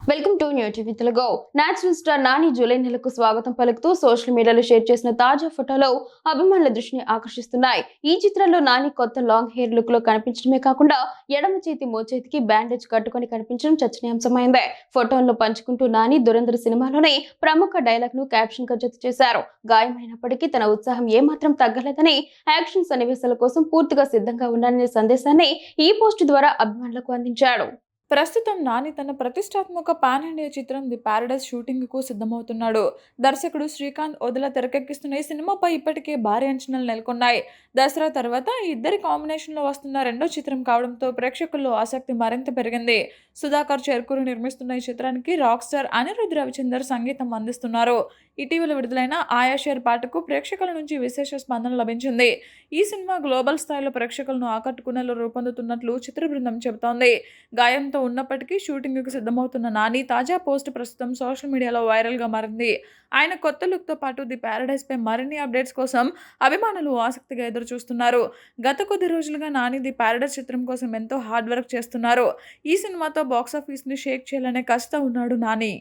Welcome to new TV Telugu. Natural star Nani July నెలకు స్వాగతం పలుకుతూ సోషల్ మీడియాలో షేర్ చేసిన తాజా ఫోటోలు అభిమానుల దృష్టిని ఆకర్షిస్తున్నాయి. ఈ చిత్రంలో నాని కొత్త లాంగ్ హెయిర్ లుక్ లో కనిపించడమే కాకుండా ఎడమ చేతి మోచేతికి బ్యాండేజ్ కట్టుకొని కనిపించడం చర్చనీయాంశమైంది. ఫోటోలను పంచుకుంటూ నాని దురంధర్ సినిమాలోనే ప్రముఖ డైలాగ్ ను క్యాప్షన్ గా జత చేశారు. గాయమైనప్పటికీ తన ఉత్సాహం ఏమాత్రం తగ్గలేదని, యాక్షన్ సన్నివేశాల కోసం పూర్తిగా సిద్ధంగా ఉన్నాననే సందేశాన్ని ఈ పోస్ట్ ద్వారా అభిమానులకు అందించాడు. ప్రస్తుతం నాని తన ప్రతిష్టాత్మక పాన్ ఇండియా చిత్రం ది పారడైజ్ షూటింగ్కు సిద్ధమవుతున్నాడు. దర్శకుడు శ్రీకాంత్ ఓదెల తెరకెక్కిస్తున్న ఈ సినిమాపై ఇప్పటికే భారీ అంచనాలు నెలకొన్నాయి. దసరా తర్వాత ఈ ఇద్దరి కాంబినేషన్లో వస్తున్న రెండో చిత్రం కావడంతో ప్రేక్షకుల్లో ఆసక్తి మరింత పెరిగింది. సుధాకర్ చేర్కూరు నిర్మిస్తున్న ఈ చిత్రానికి రాక్ స్టార్ అనిరుద్ రవిచందర్ సంగీతం అందిస్తున్నారు. ఇటీవల విడుదలైన ఆయా షేర్ పాటకు ప్రేక్షకుల నుంచి విశేష స్పందన లభించింది. ఈ సినిమా గ్లోబల్ స్థాయిలో ప్రేక్షకులను ఆకట్టుకునేలా రూపొందుతున్నట్లు చిత్ర బృందం చెబుతోంది. గాయంతో ఉన్నప్పటికీ షూటింగ్కు సిద్ధమవుతున్న నాని తాజా పోస్ట్ ప్రస్తుతం సోషల్ మీడియాలో వైరల్గా మారింది. ఆయన కొత్త లుక్తో పాటు ది పారడైజ్ పై మరిన్ని అప్డేట్స్ కోసం అభిమానులు ఆసక్తిగా ఎదురు చూస్తున్నారు. గత కొద్ది రోజులుగా నాని ది పారడైజ్ చిత్రం కోసం ఎంతో హార్డ్ వర్క్ చేస్తున్నారు. ఈ సినిమాతో బాక్సాఫీస్ని షేక్ చేయాలనే కసితో ఉన్నాడు నాని.